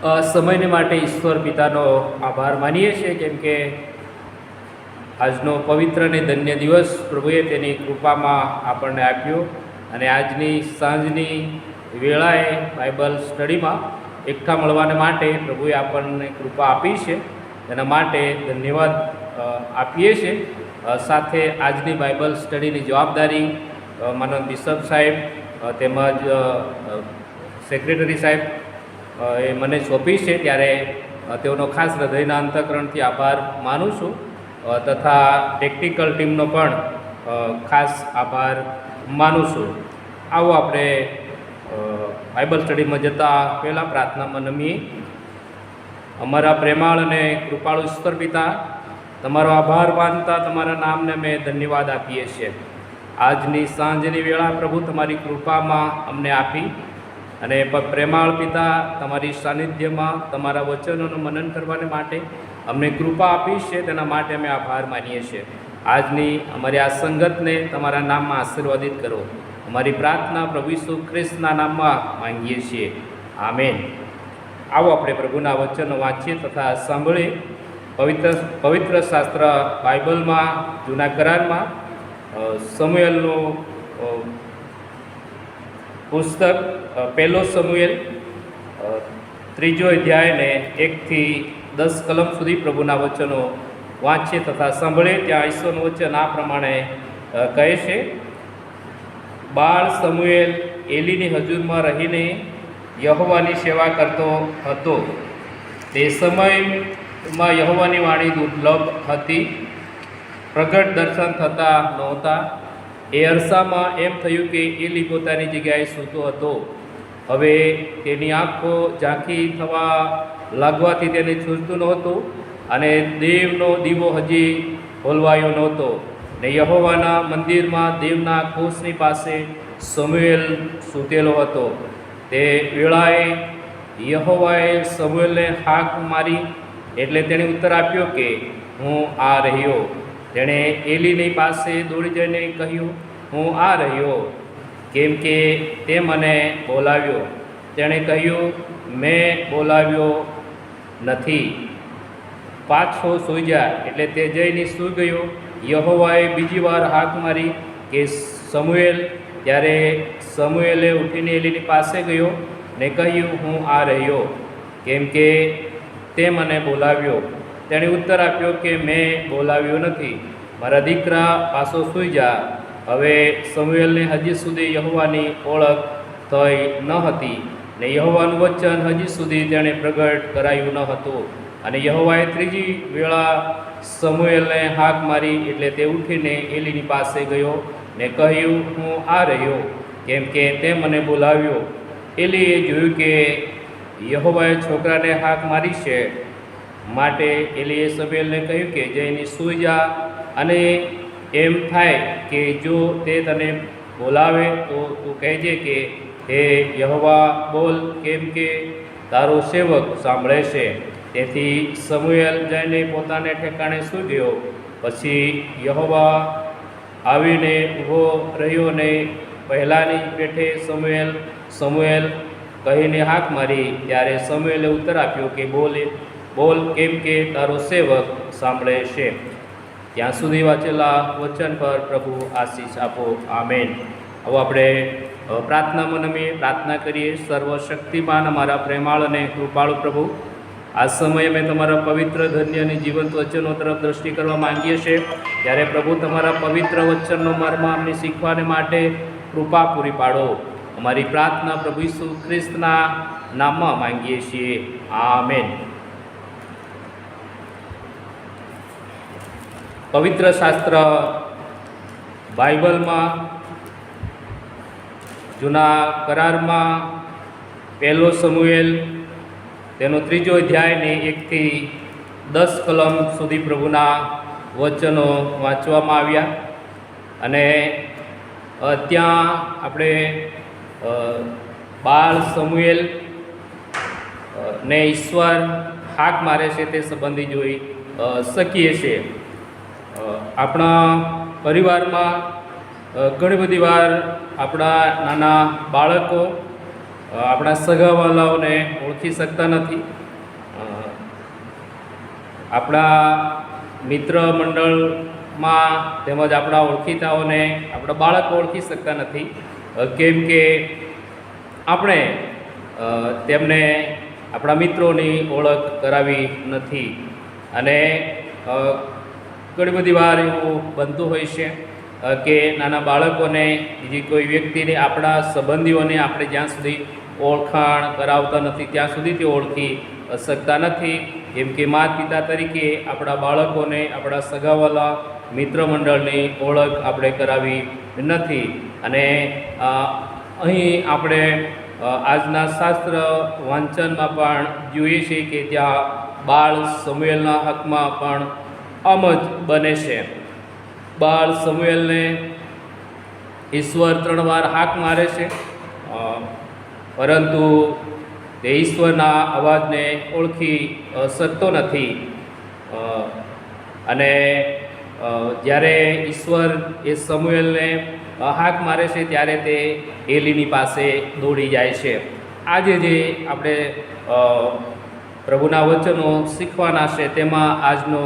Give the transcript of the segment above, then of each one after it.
સમયને માટે ઈશ્વર પિતાનો આભાર માનીએ છીએ, કેમ કે આજનો પવિત્ર અને ધન્ય દિવસ પ્રભુએ તેની કૃપામાં આપણને આપ્યો અને આજની સાંજની વેળાએ બાઇબલ સ્ટડીમાં એકઠા મળવાને માટે પ્રભુએ આપણને કૃપા આપી છે. તેના માટે ધન્યવાદ આપીએ છીએ. સાથે આજની બાઇબલ સ્ટડીની જવાબદારી માનવ બિશપ સાહેબ તેમજ સેક્રેટરી સાહેબ એ મને સોંપી છે, ત્યારે તેઓનો ખાસ હૃદયના અંતઃકરણથી આભાર માનું છું તથા ટેકનિકલ ટીમનો પણ ખાસ આભાર માનું છું. આવો આપણે બાઇબલ સ્ટડીમાં જતાં પહેલાં પ્રાર્થનામાં નમીએ. અમારા પ્રેમાળ અને કૃપાળુ ઈશ્વર પિતા, તમારો આભાર માનતા તમારા નામને અમે ધન્યવાદ આપીએ છીએ. આજની સાંજની વેળા પ્રભુ તમારી કૃપામાં અમને આપી અને પ્રેમાળ પિતા તમારી સાનિધ્યમાં તમારા વચનોનું મનન કરવાને માટે અમને કૃપા આપી છે. તેના માટે અમે આભાર માનીએ છીએ. આજની અમારી આ સંગતને તમારા નામમાં આશીર્વાદિત કરો. અમારી પ્રાર્થના પ્રભુ ઈસુ ખ્રિસ્તના નામમાં માંગીએ છીએ. આમેન. આવો આપણે પ્રભુના વચનો વાંચીએ તથા સાંભળીએ. પવિત્ર શાસ્ત્ર બાઇબલમાં જૂના કરારમાં સમુએલનું પુસ્તક પહેલો સમુએલ 3 અધ્યાયને 1 થી 10 કલમ સુધી પ્રભુના વચનો વાંચીએ તથા સાંભળીએ. ત્યાં ઈશ્વરનું વચન આ પ્રમાણે કહે છે: બાળ સમુએલ એલીની હજુરમાં રહીને યહોવાની સેવા કરતો હતો. તે સમયમાં યહોવાની વાણી દુર્લભ હતી, પ્રગટ દર્શન થતા નહોતા. એ અરસામાં એમ થયું કે એલી પોતાની જગ્યાએ સૂતો હતો. હવે તેની આંખો ઝાંખી થવા લાગવાથી તેને છૂટતું નહોતું અને દેવનો દીવો હજી હોલવાયો નહોતો. ને યહોવાના મંદિરમાં દેવના કોષની પાસે સમુએલ સૂતેલો હતો. તે વેળાએ યહોવાએ સમુએલને હાક મારી, એટલે તેણે ઉત્તર આપ્યો કે હું આ રહ્યો. તેણે એલીની પાસે દોડી જઈને કહ્યું, હું આ રહ્યો, કેમ કે તે મને બોલાવ્યો. તેણે કહ્યું, મેં બોલાવ્યો નથી, પાછો સૂઈ જા. એટલે તે જઈને સૂઈ ગયો. યહોવાએ બીજી વાર હાક મારી કે સમુએલ. ત્યારે સમુએલે ઉઠીને એલીની પાસે ગયો ને કહ્યું, હું આ રહ્યો, કેમ કે તે મને બોલાવ્યો. તેણે ઉત્તર આપ્યો કે મેં બોલાવ્યો નથી, મારા દીકરા પાછો સૂઈ જા. હવે સમુએલને હજી સુધી યહોવાની ઓળખ થઈ ન હતી ને યહોવાનું વચન હજી સુધી તેણે પ્રગટ કરાયું ન હતું. અને યહોવાએ ત્રીજી વેળા સમુએલને હાક મારી, એટલે તે ઉઠીને એલીની પાસે ગયો ને કહ્યું, હું આ રહ્યો, કેમ કે તે મને બોલાવ્યો. એલીએ જોયું કે યહોવાએ છોકરાને હાક મારી છે, માટે એલીએ સમુએલને કહ્યું કે જઈને સૂઈ જા. અને એમ થાય કે જો તે તને બોલાવે તો તું કહેજે કે હે યહોવા બોલ, કેમ કે તારો સેવક સાંભળે છે. તેથી સમુએલ જઈને પોતાને ઠેકાણે સૂઈ ગયો. પછી યહોવા આવીને ઊભો રહ્યો ને પહેલાંની પેઠે સમુએલ સમુએલ કહીને હાક મારી. ત્યારે સમુએલે ઉત્તર આપ્યો કે બોલ, કેમ કે તારો સેવક સાંભળે છે. ત્યાં સુધી વાંચેલા વચન પર પ્રભુ આશીષ આપો. આમેન. હવે આપણે પ્રાર્થનામાં નમીએ, પ્રાર્થના કરીએ. સર્વશક્તિમાન અમારા પ્રેમાળ અને કૃપાળુ પ્રભુ, આ સમયે અમે તમારા પવિત્ર, ધન્ય અને જીવંત વચનો તરફ દ્રષ્ટિ કરવા માંગીએ છીએ. ત્યારે પ્રભુ તમારા પવિત્ર વચનનો મર્મ અમને શીખવાને માટે કૃપા પૂરી પાડો. અમારી પ્રાર્થના પ્રભુ ઈસુ ખ્રિસ્તના નામમાં માંગીએ છીએ. આમેન. પવિત્ર શાસ્ત્ર બાઇબલમાં જૂના કરારમાં પહેલો સમુએલ તેનો 3 અધ્યાયને 1 થી 10 કલમ સુધી પ્રભુના વચનો વાંચવામાં આવ્યા. અને ત્યાં આપણે બાળ સમુએલ ને ઈશ્વર હાક મારે છે તે સંબંધી જોઈ શકીએ છીએ. આપણા પરિવારમાં ઘણી બધી વાર આપણા નાના બાળકો આપણા સગાવાલાઓને ઓળખી શકતા નથી, આપણા મિત્ર મંડળમાં તેમજ આપણા ઓળખીતાઓને આપણા બાળકો ઓળખી શકતા નથી, કેમ કે આપણે તેમને આપણા મિત્રોની ઓળખ કરાવી નથી. અને ઘણી બધી વાર એવું બનતું હોય છે કે નાના બાળકોને બીજી કોઈ વ્યક્તિને, આપણા સંબંધીઓને આપણે જ્યાં સુધી ઓળખાણ કરાવતા નથી ત્યાં સુધી તે ઓળખી શકતા નથી. કેમ કે માતા પિતા તરીકે આપણા બાળકોને આપણા સગાવાલા મિત્ર મંડળની ઓળખ આપણે કરાવી નથી. અને અહીં આપણે આજના શાસ્ત્ર વાંચનમાં પણ જોઈએ છીએ કે ત્યાં બાળ સમુએલના હકમાં પણ આમ જ બને છે. બાળ સમુએલને ઈશ્વર 3 વાર હાક મારે છે, પરંતુ તે ઈશ્વરના અવાજને ઓળખી શકતો નથી. અને જ્યારે ઈશ્વર એ સમુએલને હાક મારે છે ત્યારે તે એલીની પાસે દોડી જાય છે. આજે જે આપણે પ્રભુના વચનો શીખવાના છે તેમાં આજનો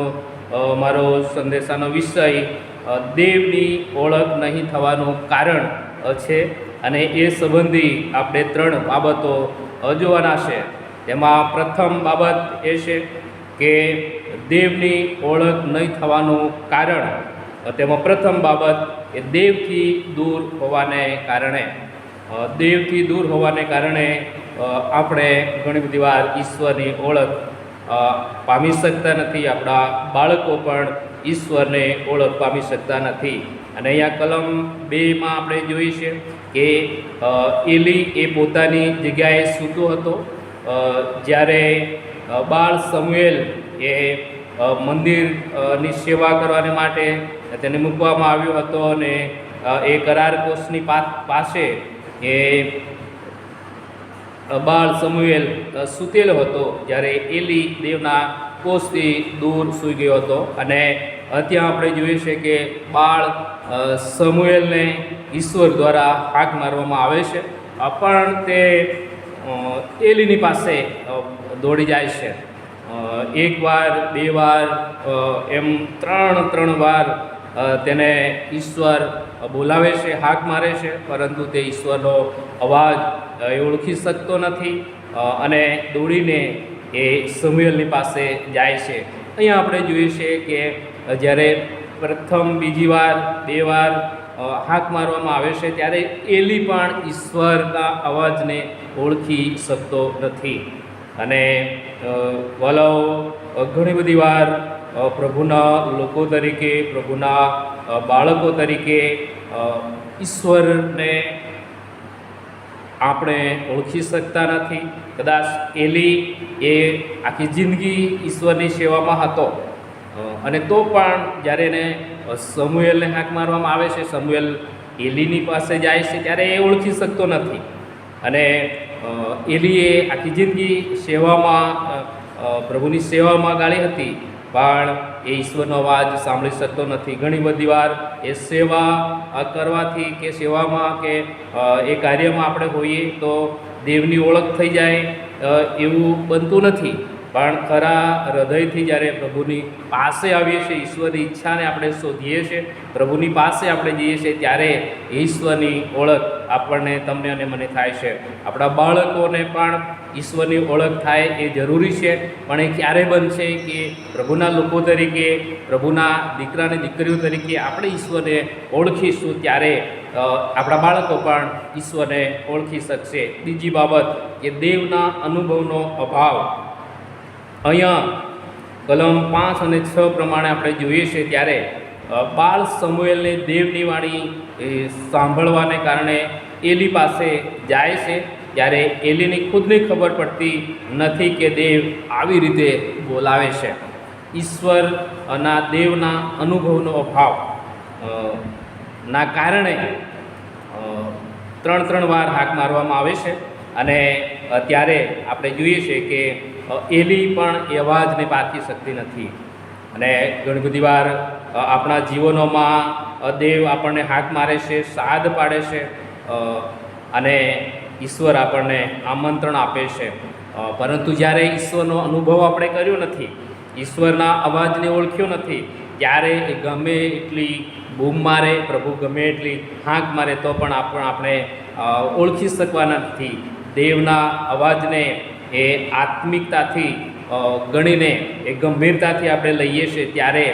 મારો સંદેશાનો વિષય દેવની ઓળખ નહીં થવાનું કારણ છે. અને એ સંબંધી આપણે 3 બાબતો જોવાના છે. તેમાં પ્રથમ બાબત એ છે કે દેવની ઓળખ નહીં થવાનું કારણ. તેમાં પ્રથમ બાબત એ દેવથી દૂર હોવાને કારણે. દેવથી દૂર હોવાને કારણે આપણે ઘણી બધી વાર ઈશ્વરની ઓળખ પામી શકતા નથી. આપણા બાળકો પણ ઈશ્વરને ઓળખ પામી શકતા નથી. અને અહીંયા કલમ 2માં આપણે જોઈએ છે કે એલી એ પોતાની જગ્યાએ સૂતો હતો જ્યારે બાળ સમુએલ એ મંદિરની સેવા કરવાને માટે તેને મૂકવામાં આવ્યો હતો. અને એ કરાર કોષની પાસે એ બાળ સમુએલ સૂતેલો હતો જ્યારે એલી દેવના કોષથી દૂર સૂઈ ગયો હતો. અને ત્યાં આપણે જોઈએ છે કે બાળ સમુએલને ઈશ્વર દ્વારા હાક મારવામાં આવે છે, પણ તે એલીની પાસે દોડી જાય છે. 1 વાર 2 વાર એમ 3 વાર તેને ઈશ્વર બોલાવે છે, હાક મારે છે, પરંતુ તે ઈશ્વરનો અવાજ એ ઓળખી શકતો નથી અને દોડીને એ સમુએલની પાસે જાય છે. અહીંયા આપણે જોઈએ છે કે જ્યારે પ્રથમ બીજી વાર 2 વાર હાક મારવામાં આવે છે ત્યારે એલી પણ ઈશ્વરના અવાજને ઓળખી શકતો નથી. અને વલાઓ ઘણી બધી વાર પ્રભુના લોકો તરીકે, પ્રભુના બાળકો તરીકે ઈશ્વરને આપણે ઓળખી શકતા નથી. કદાચ એલી એ આખી જિંદગી ઈશ્વરની સેવામાં હતો, અને તો પણ જ્યારે એને સમુએલને હાક મારવામાં આવે છે, સમુએલ એલીની પાસે જાય છે ત્યારે એ ઓળખી શકતો નથી. અને એલીએ આખી જિંદગી સેવામાં, પ્રભુની સેવામાં ગાળી હતી, પણ એ ઈશ્વરનો અવાજ સાંભળી શકતો નથી. ઘણી બધી વાર એ સેવા કરવાથી કે સેવામાં કે એ કાર્યમાં આપણે હોઈએ તો દેવની ઓળખ થઈ જાય એવું બનતું નથી. પણ ખરા હૃદયથી જ્યારે પ્રભુની પાસે આવીએ છીએ, ઈશ્વરની ઈચ્છાને આપણે શોધીએ છીએ, પ્રભુની પાસે આપણે જઈએ છીએ, ત્યારે ઈશ્વરની ઓળખ આપણને, તમને અને મને થાય છે. આપણા બાળકોને પણ ઈશ્વરની ઓળખ થાય એ જરૂરી છે. પણ એ ક્યારે બનશે કે પ્રભુના લોકો તરીકે, પ્રભુના દીકરા અને દીકરીઓ તરીકે આપણે ઈશ્વરને ઓળખીશું, ત્યારે આપણા બાળકો પણ ઈશ્વરને ઓળખી શકશે. બીજી બાબત કે દેવના અનુભવનો અભાવ. અહીંયા કલમ 5 અને 6 પ્રમાણે આપણે જોઈએ છીએ ત્યારે બાળ સમુએલને દેવની વાણી સાંભળવાને કારણે એલી પાસે જાય છે, ત્યારે એલીની ખુદને ખબર પડતી નથી કે દેવ આવી રીતે બોલાવે છે. ઈશ્વરના દેવના અનુભવનો અભાવ ના કારણે 3 વાર હાક મારવામાં આવે છે. અને ત્યારે આપણે જોઈએ છીએ કે એલી પણ એ અવાજને પારખી શકતી નથી. અને ઘણી બધી વાર આપણા જીવનોમાં દેવ આપણને હાક મારે છે, સાદ પાડે છે, અને ઈશ્વર આપણને આમંત્રણ આપે છે. પરંતુ જ્યારે ઈશ્વરનો અનુભવ આપણે કર્યો નથી, ઈશ્વરના અવાજને ઓળખ્યો નથી, ત્યારે એ ગમે એટલી બૂમ મારે, પ્રભુ ગમે એટલી હાંક મારે તો પણ આપણે ઓળખી શકવાના નથી. દેવના અવાજને એ આત્મિકતાથી ગણીને એ ગંભીરતાથી આપણે લઈએ છીએ, ત્યારે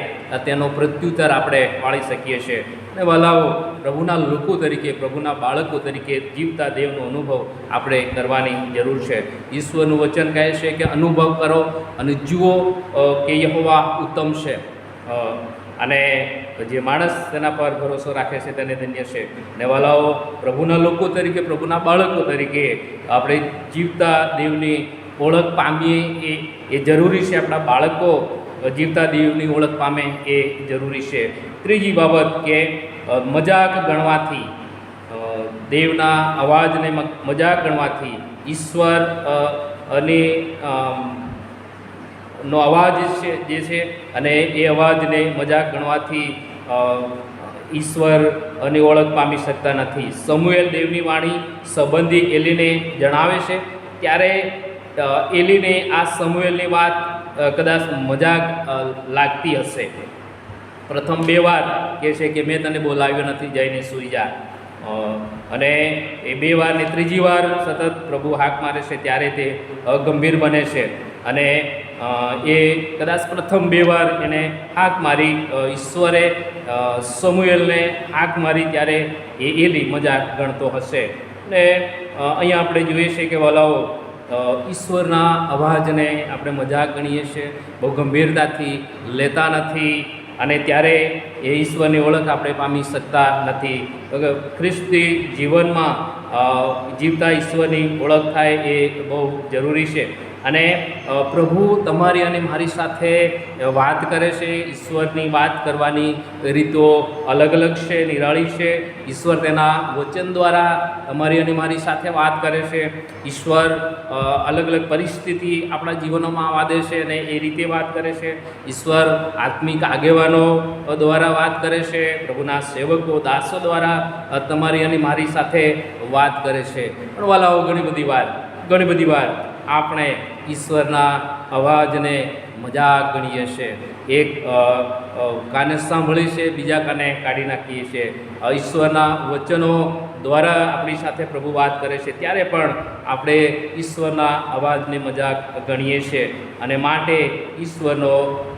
તેનો પ્રત્યુત્તર આપણે વાળી શકીએ છીએ. અને વહાલાઓ, પ્રભુના લોકો તરીકે, પ્રભુના બાળકો તરીકે જીવતા દેવનો અનુભવ આપણે કરવાની જરૂર છે. ઈશ્વરનું વચન કહે છે કે અનુભવ કરો અને જુઓ કે યહોવા ઉત્તમ છે. અને જે માણસ તેના પર ભરોસો રાખે છે તેને ધન્ય છે. અને વહાલાઓ, પ્રભુના લોકો તરીકે, પ્રભુના બાળકો તરીકે આપણે જીવતા દેવની ઓળખ પામીએ એ જરૂરી છે. આપણા બાળકો જીવતા દેવની ઓળખ પામે એ જરૂરી છે. ત્રીજી બાબત કે મજાક ગણવાથી, દેવના અવાજને મજાક ગણવાથી, ઈશ્વર અને નો અવાજ છે જે છે, અને એ અવાજને મજાક ગણવાથી ઈશ્વર અને ઓળખ પામી શકતા નથી. સમુએલ દેવની વાણી સંબંધી એલીને જણાવે છે, ત્યારે એલીને આ સમુએલની વાત કદાચ મજાક લાગતી હશે. પ્રથમ 2 વાર કહે છે કે મેં તને બોલાવ્યો નથી, જઈને સૂઈ જા. અને એ 2 વાર ને ત્રીજી વાર સતત પ્રભુ હાક મારે છે, ત્યારે તે ગંભીર બને છે. અને એ કદાચ પ્રથમ 2 વાર એને હાક મારી, ઈશ્વરે સમુએલને હાક મારી, ત્યારે એ એલી મજાક ગણતો હશે. અને અહીંયા આપણે જોઈએ છીએ કે વહાલાઓ, ઈશ્વરના અવાજને આપણે મજાક ગણીએ છીએ, બહુ ગંભીરતાથી લેતા નથી, અને ત્યારે એ ઈશ્વરની ઓળખ આપણે પામી શકતા નથી. ખ્રિસ્તી જીવનમાં જીવતા ઈશ્વરની ઓળખ થાય એ બહુ જરૂરી છે. અને પ્રભુ તમારી અને મારી સાથે વાત કરે છે. ઈશ્વરની વાત કરવાની રીતો અલગ અલગ છે, નિરાળી છે. ઈશ્વર તેના વચન દ્વારા તમારી અને મારી સાથે વાત કરે છે. ઈશ્વર અલગ અલગ પરિસ્થિતિ આપણા જીવનોમાં વાદે છે અને એ રીતે વાત કરે છે. ઈશ્વર આત્મિક આગેવાનો દ્વારા વાત કરે છે. પ્રભુના સેવકો, દાસો દ્વારા તમારી અને મારી સાથે વાત કરે છે. પણ વાલાઓ, ઘણી બધી વાર આપણે ઈશ્વરના અવાજને મજાક ગણીએ છીએ. એક કાને સાંભળીએ છીએ, બીજા કાને કાઢી નાખીએ છીએ. ઈશ્વરના વચનો દ્વારા આપણી સાથે પ્રભુ વાત કરે છે, ત્યારે પણ આપણે ઈશ્વરના અવાજને મજાક ગણીએ છીએ. અને માટે ઈશ્વરનો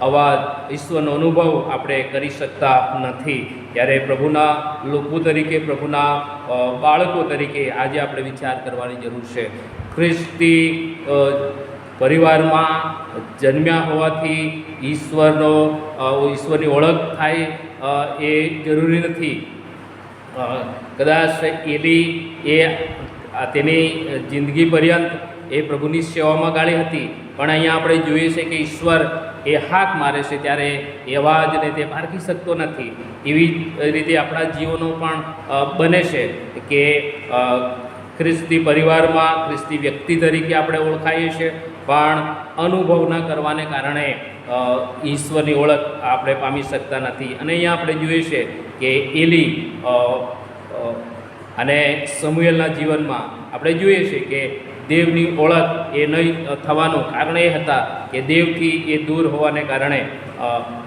અવાજ, ઈશ્વરનો અનુભવ આપણે કરી શકતા નથી. ત્યારે પ્રભુના લોકો તરીકે, પ્રભુના બાળકો તરીકે આજે આપણે વિચાર કરવાની જરૂર છે. ખ્રિસ્તી પરિવારમાં જન્મ્યા હોવાથી ઈશ્વરની ઓળખ થાય એ જરૂરી નથી. કદાચ એલી એ તેની જિંદગી પર્યંત એ પ્રભુની સેવામાં ગાળી હતી, પણ અહીંયા આપણે જોઈએ છે કે ઈશ્વર એ હાક મારે છે, ત્યારે એ અવાજને તે પારખી શકતો નથી. એવી રીતે આપણા જીવનો પણ બને છે કે ખ્રિસ્તી પરિવારમાં, ખ્રિસ્તી વ્યક્તિ તરીકે આપણે ઓળખાઈએ છીએ, પણ અનુભવ ન કરવાને કારણે ઈશ્વરની ઓળખ આપણે પામી શકતા નથી. અને અહીંયા આપણે જોઈએ છે કે એલી અને સમુએલના જીવનમાં આપણે જોઈએ છીએ કે દેવની ઓળખ એ નહીં થવાનું કારણ એ હતા કે દેવથી એ દૂર હોવાને કારણે,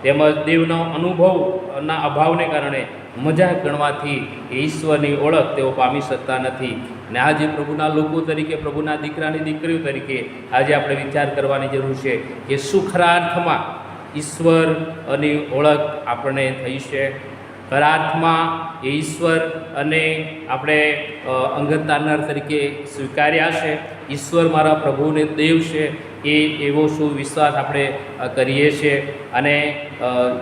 તેમજ દેવનો અનુભવના અભાવને કારણે મજાક ગણવાથી ઈશ્વરની ઓળખ તેઓ પામી શકતા નથી. અને આજે પ્રભુના લોકો તરીકે, પ્રભુના દીકરાની દીકરીઓ તરીકે આજે આપણે વિચાર કરવાની જરૂર છે કે શું ખરા અર્થમાં ઈશ્વરની ઓળખ આપણને થઈ છે. ખરા અર્થમાં એ ઈશ્વર અને આપણે અંગતદારનાર તરીકે સ્વીકાર્યા છે. ઈશ્વર મારા પ્રભુને દેવ છે, એવો શું વિશ્વાસ આપણે કરીએ છીએ. અને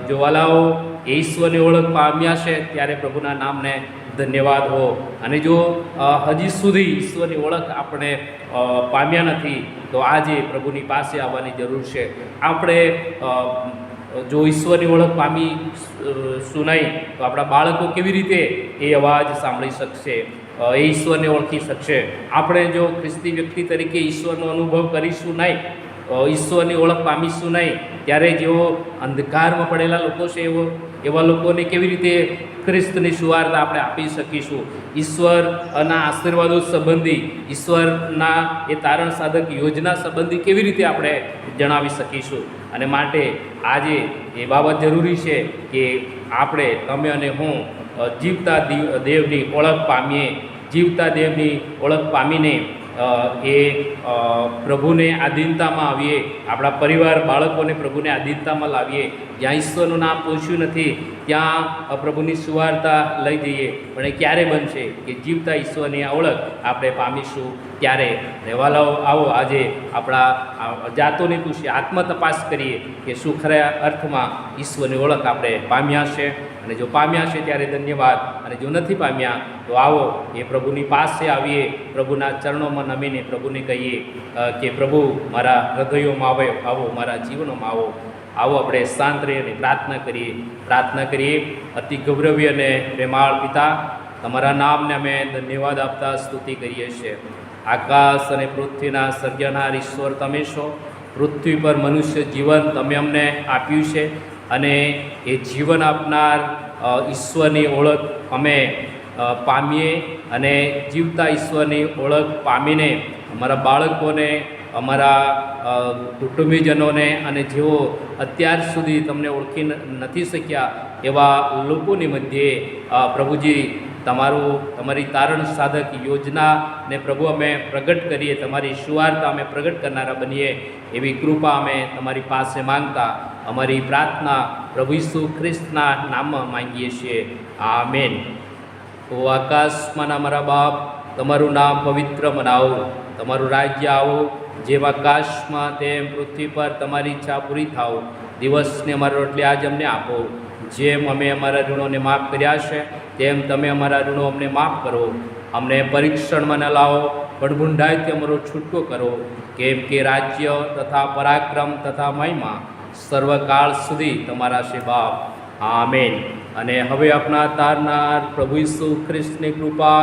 જો વાલાઓ એ ઈશ્વરની ઓળખ પામ્યા છે, ત્યારે પ્રભુના નામને ધન્યવાદ હો. અને જો હજી સુધી ઈશ્વરની ઓળખ આપણે પામ્યા નથી, તો આજે પ્રભુની પાસે આવવાની જરૂર છે. આપણે જો ઈશ્વરની ઓળખ પામી શું નહીં, તો આપણા બાળકો કેવી રીતે એ અવાજ સાંભળી શકશે, એ ઈશ્વરને ઓળખી શકશે. આપણે જો ખ્રિસ્તી વ્યક્તિ તરીકે ઈશ્વરનો અનુભવ કરીશું નહીં, ઈશ્વરની ઓળખ પામીશું નહીં, ત્યારે જેઓ અંધકારમાં પડેલા લોકો છે એવા લોકોને કેવી રીતે ખ્રિસ્તની સુવાર્તા આપણે આપી શકીશું? ઈશ્વરના આશીર્વાદો સંબંધી, ઈશ્વરના એ તારણ સાધક યોજના સંબંધી કેવી રીતે આપણે જણાવી શકીશું? અને માટે આજે એ બાબત જરૂરી છે કે આપણે, તમે અને હું, જીવતા દેવની ઓળખ પામીએ, જીવતા દેવની ઓળખ પામીને પ્રભુને આધીનતામાં આવીએ, આપણા પરિવાર બાળકોને પ્રભુને આધીનતામાં લાવીએ. જ્યાં ઈશ્વરનું નામ પૂછ્યું નથી ત્યાં પ્રભુની સુવાર્તા લઈ જઈએ. પણ એ ક્યારે બનશે કે જીવતા ઈશ્વરની આ ઓળખ આપણે પામીશું ત્યારે. રહેવાલાઓ, આવો આજે આપણા જાતોને પૂછીએ, આત્મતપાસ કરીએ કે શું ખરા અર્થમાં ઈશ્વરની ઓળખ આપણે પામ્યા છે. અને જો પામ્યા છે ત્યારે ધન્યવાદ, અને જો નથી પામ્યા તો આવો એ પ્રભુની પાસે આવીએ, પ્રભુના ચરણોમાં નમીને પ્રભુને કહીએ કે પ્રભુ મારા હૃદયોમાં આવો, મારા જીવનોમાં આવો. આવો આપણે શાંત રહીને પ્રાર્થના કરીએ. અતિ ગૌરવી અને પ્રેમાળ પિતા, તમારા નામને અમે ધન્યવાદ આપતા સ્તુતિ કરીએ છીએ. આકાશ અને પૃથ્વીના સર્જનાર ઈશ્વર તમે છો. પૃથ્વી પર મનુષ્ય જીવન તમે અમને આપ્યું છે, અને એ જીવન આપનાર ઈશ્વરની ઓળખ અમે પામીએ, અને જીવતા ઈશ્વરની ઓળખ પામીને અમારા બાળકોને, અમારા કુટુંબીજનોને, અને જેઓ અત્યાર સુધી તમને ઓળખી નથી શક્યા એવા લોકોની મધ્યે પ્રભુજી તમારી તારણ સાધક યોજનાને પ્રભુ અમે પ્રગટ કરીએ, તમારી સુવાર્તા અમે પ્રગટ કરનારા બનીએ એવી કૃપા અમે તમારી પાસે માંગતા અમારી પ્રાર્થના પ્રભુ ઈસુ ખ્રિસ્તના નામમાં માંગીએ છીએ. આમેન. ઓ આકાશમાંના મારા બાપ, તમારું નામ પવિત્ર મનાવો, તમારું રાજ્ય આવો, જેમ આકાશમાં તેમ પૃથ્વી પર તમારી ઈચ્છા પૂરી થાવ. દિવસને અમારી રોટલી આજ અમને આપો. જેમ અમે અમારા ઋણોને માફ કર્યા છે તેમ તમે અમારા ઋણો અમને માફ કરો. અમને પરીક્ષણમાં ન લાવો, પણ બુંડાઈથી અમારો છૂટકો કરો. કેમ કે રાજ્ય તથા પરાક્રમ તથા મહિમા સર્વકાળ સુધી તમારા છે બાપ. આમેન. અને હવે આપણા તારનાર પ્રભુ ઈસુ ખ્રિસ્તની કૃપા,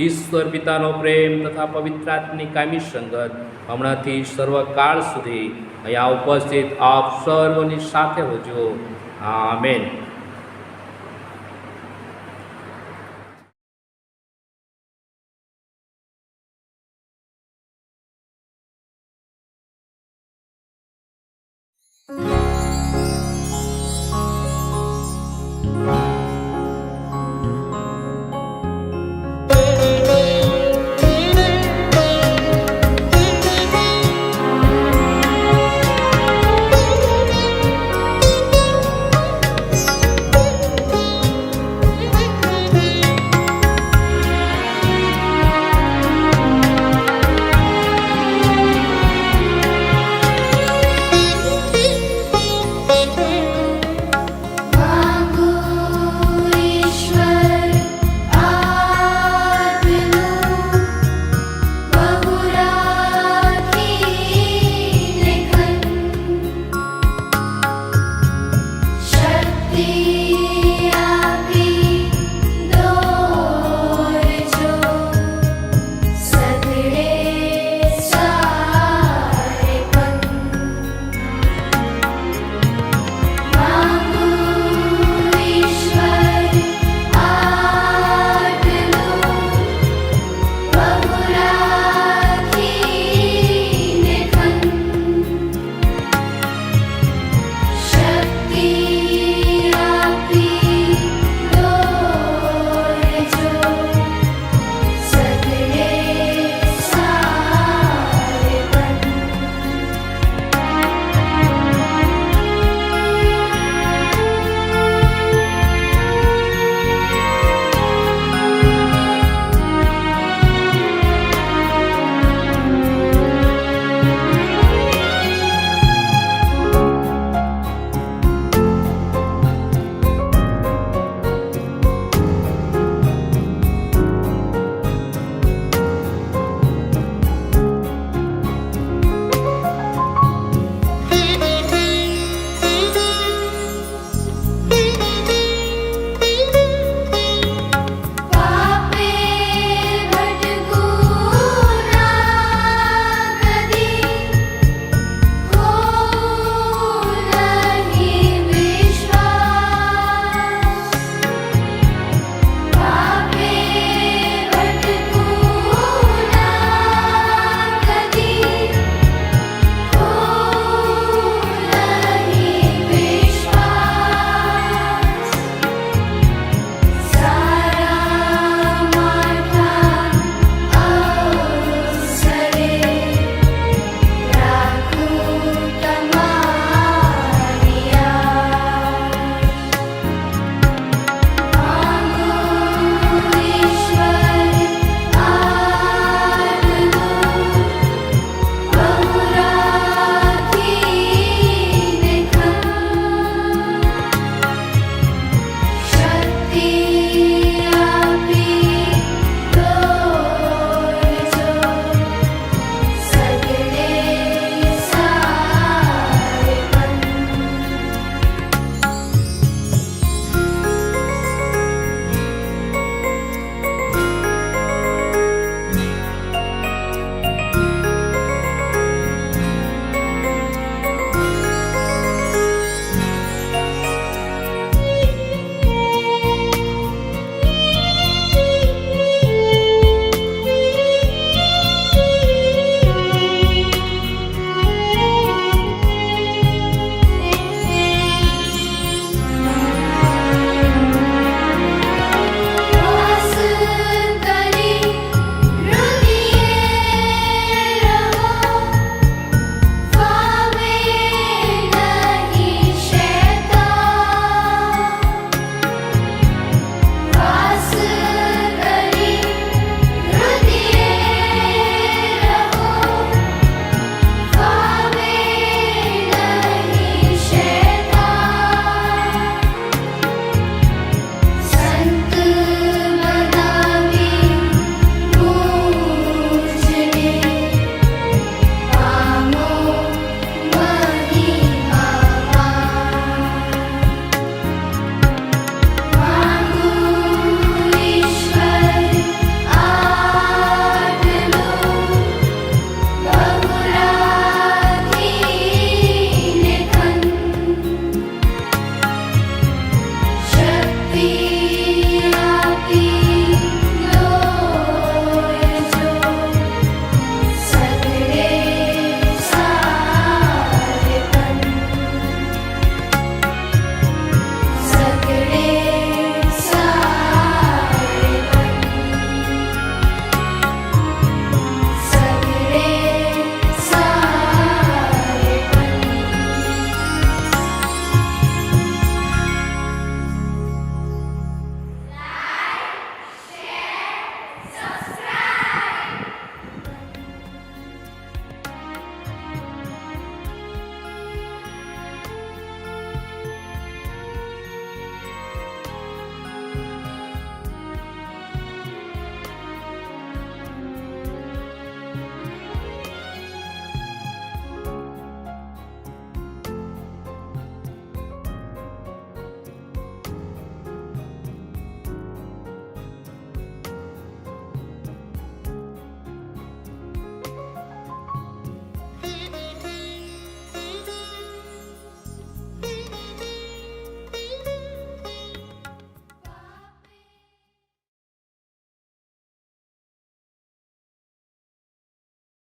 ઈશ્વર પિતાનો પ્રેમ તથા પવિત્ર આત્માની કાયમી સંગત હમણાંથી સર્વકાળ સુધી અહીંયા ઉપસ્થિત આપ સર્વની સાથે હોજો. આમેન.